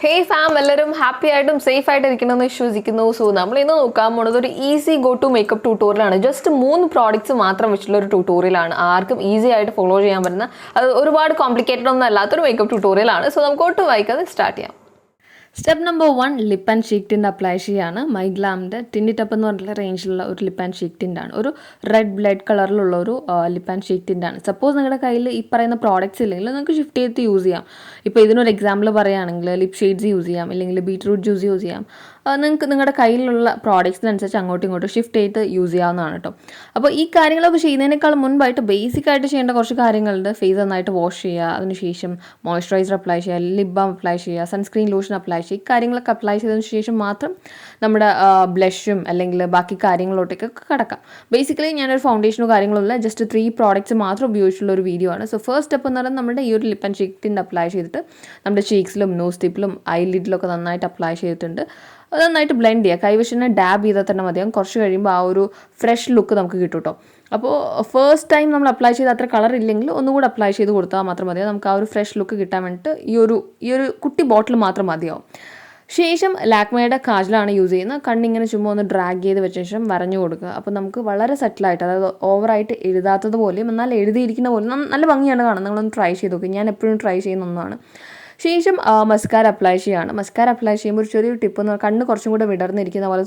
ഹേ fam, എല്ലാവരും happy ആയിട്ടും safe ആയിട്ട് ഇരിക്കണമെന്ന് വിശ്വസിക്കുന്നു. സോ നമ്മൾ ഇന്ന് നോക്കാൻ പോകുന്നത് ഒരു ഈസി ഗോ ടു മേക്കപ്പ് ട്യൂട്ടോറിയലാണ്. ജസ്റ്റ് 3 പ്രോഡക്റ്റ്സ് മാത്രം വെച്ചിട്ടുള്ള ഒരു ട്യൂട്ടോറിയലാണ്. ആർക്കും ഈസി ആയിട്ട് ഫോളോ ചെയ്യാൻ പറ്റുന്ന, അത് ഒരുപാട് കോംപ്ലിക്കേറ്റഡ് ഒന്നും അല്ലാത്തൊരു മേക്കപ്പ് ട്യൂട്ടോറിയലാണ്. സോ നമുക്ക് ഒട്ടും വായിക്കാതെ സ്റ്റാർട്ട് ചെയ്യാം. Step number 1 lip and cheek tint apply ചെയ്യാണ്. മൈഗ്ലാമിൻ്റെ ടിൻറ്റി ടപ്പ് എന്ന് പറഞ്ഞിട്ടുള്ള റേഞ്ചിലുള്ള ഒരു ലിപ്പ് ആൻഡ് ഷീക്ക് ടിൻ്റാണ്. ഒരു റെഡ് കളറിലുള്ള ഒരു ലിപ്പ് ആൻഡ് ഷീക്ക് ടിൻ്റാണ്. സപ്പോസ് നിങ്ങളുടെ കയ്യിൽ ഈ പറയുന്ന പ്രോഡക്റ്റ്സ് ഇല്ലെങ്കിൽ നിങ്ങൾക്ക് ഷിഫ്റ്റ് ചെയ്ത് യൂസ് ചെയ്യാം. ഇപ്പോൾ ഇതിനൊരു എക്സാമ്പിൾ പറയുകയാണെങ്കിൽ ലിപ്പ് ഷെയ്ഡ്സ് യൂസ് ചെയ്യാം, അല്ലെങ്കിൽ ബീറ്റ്റൂട്ട് ജ്യൂസ് യൂസ് ചെയ്യാം. നിങ്ങൾക്ക് നിങ്ങളുടെ കയ്യിലുള്ള പ്രോഡക്റ്റ്സിനനുസരിച്ച് അങ്ങോട്ടും ഇങ്ങോട്ടും ഷിഫ്റ്റ് ചെയ്ത് യൂസ് ചെയ്യാവുന്നതാണ് കേട്ടോ. അപ്പോൾ ഈ കാര്യങ്ങളൊക്കെ ചെയ്യുന്നതിനേക്കാൾ മുൻപായിട്ട് ബേസിക് ആയിട്ട് ചെയ്യേണ്ട കുറച്ച് കാര്യങ്ങളുണ്ട്. ഫേസ് നന്നായിട്ട് വാഷ് ചെയ്യുക, അതിനുശേഷം മോയ്സ്ചറൈസർ അപ്ലൈ ചെയ്യുക, ലിപ് ബാം അപ്ലൈ ചെയ്യുക, സൺസ്ക്രീൻ ലോഷൻ അപ്ലൈ ചെയ്യുക. ഈ കാര്യങ്ങളൊക്കെ അപ്ലൈ ചെയ്തതിന് ശേഷം മാത്രം നമ്മുടെ ബ്ലഷും അല്ലെങ്കിൽ ബാക്കി കാര്യങ്ങളിലോട്ടേക്കൊക്കെ കടക്കാം. ബേസിക്കലി ഞാനൊരു ഫൗണ്ടേഷനോ കാര്യങ്ങളൊന്നുമില്ല, ജസ്റ്റ് 3 പ്രോഡക്റ്റ്സ് മാത്രം ഉപയോഗിച്ചുള്ള ഒരു വീഡിയോ ആണ്. സോ ഫസ്റ്റ് സ്റ്റെപ്പ് എന്ന് പറയുന്നത് നമ്മുടെ ഈ ഒരു lip and cheek tint apply ചെയ്തിട്ട് നമ്മുടെ ചീക്സിലും നോസ് ടിപ്പിലും ഐലിഡിലൊക്കെ നന്നായിട്ട് അപ്ലൈ ചെയ്തിട്ടുണ്ട്. അത് നന്നായിട്ട് ബ്ലെൻഡ് ചെയ്യുക. കൈവശനെ ഡാബ് ചെയ്താൽ തന്നെ മതിയാകും. കുറച്ച് കഴിയുമ്പോൾ ആ ഒരു ഫ്രഷ് ലുക്ക് നമുക്ക് കിട്ടും കേട്ടോ. അപ്പോൾ ഫസ്റ്റ് ടൈം നമ്മൾ അപ്ലൈ ചെയ്ത് അത്ര കളർ ഇല്ലെങ്കിൽ ഒന്നുകൂടി അപ്ലൈ ചെയ്ത് കൊടുത്താൽ മാത്രം മതിയാവും. നമുക്ക് ആ ഒരു ഫ്രഷ് ലുക്ക് കിട്ടാൻ വേണ്ടിയിട്ട് ഈ ഒരു കുട്ടി ബോട്ടിൽ മാത്രം മതിയാവും. ശേഷം ലാക്മേയുടെ കാജലാണ് യൂസ് ചെയ്യുന്നത്. കണ്ണിങ്ങനെ ചുമ്മാ ഒന്ന് ഡ്രാഗ് ചെയ്ത് വെച്ച ശേഷം വരഞ്ഞു കൊടുക്കുക. അപ്പോൾ നമുക്ക് വളരെ സെറ്റിലായിട്ട്, അതായത് ഓവറായിട്ട് എഴുതാത്തത് പോലെയും എന്നാൽ എഴുതിയിരിക്കുന്ന പോലും നല്ല ഭംഗിയാണ് കാണുന്നത്. നിങ്ങളൊന്ന് ട്രൈ ചെയ്ത് നോക്കുക. ഞാൻ എപ്പോഴും ട്രൈ ചെയ്യുന്ന ഒന്നാണ്. ശേഷം മസ്കാര അപ്ലൈ ചെയ്യുകയാണ്. മസ്കാര അപ്ലൈ ചെയ്യുമ്പോൾ ഒരു ചെറിയൊരു ടിപ്പ് എന്ന് പറഞ്ഞാൽ കണ്ണ് കുറച്ചും കൂടെ വിടർന്നിരിക്കുന്ന പോലെ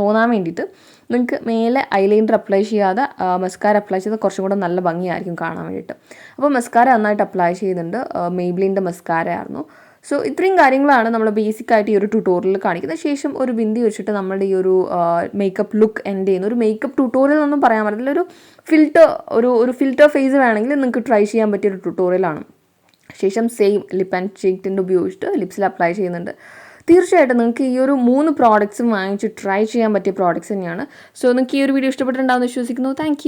തോന്നാൻ വേണ്ടിയിട്ട് നിങ്ങൾക്ക് മേലെ ഐലൈനർ അപ്ലൈ ചെയ്യാതെ മസ്കാര അപ്ലൈ ചെയ്ത് കുറച്ചും കൂടെ നല്ല ഭംഗിയായിരിക്കും കാണാൻ വേണ്ടിയിട്ട്. അപ്പോൾ മസ്കാര നന്നായിട്ട് അപ്ലൈ ചെയ്യുന്നുണ്ട്. മെയ്ബ്ലിൻ്റെ മസ്കാര ആയിരുന്നു. സോ ഇത്രയും കാര്യങ്ങളാണ് നമ്മൾ ബേസിക്കായിട്ട് ഈ ഒരു ട്യൂട്ടോറിയൽ കാണിക്കുന്നത്. ശേഷം ഒരു ബിന്ദി വെച്ചിട്ട് നമ്മുടെ ഈ ഒരു മേക്കപ്പ് ലുക്ക് എൻഡ് ചെയ്യുന്ന ഒരു മേക്കപ്പ് ട്യൂട്ടോറിയൽ ഒന്നും പറയാൻ പറ്റില്ല. ഒരു ഫിൽറ്റർ ഫേസ് വേണമെങ്കിൽ നിങ്ങൾക്ക് ട്രൈ ചെയ്യാൻ പറ്റിയ ഒരു ട്യൂട്ടോറിയലാണ്. ശേഷം same lip and cheek tint ഉപയോഗിച്ചിട്ട് ലിപ്സിൽ അപ്ലൈ ചെയ്യുന്നുണ്ട്. തീർച്ചയായിട്ടും നിങ്ങൾക്ക് ഈ ഒരു 3 പ്രോഡക്റ്റ്സും വാങ്ങിച്ച് ട്രൈ ചെയ്യാൻ പറ്റിയ പ്രോഡക്റ്റ്സ് തന്നെയാണ്. സോ നിങ്ങൾക്ക് ഈ ഒരു വീഡിയോ ഇഷ്ടപ്പെട്ടിട്ടുണ്ടാവുമെന്ന് വിശ്വസിക്കുന്നു. താങ്ക്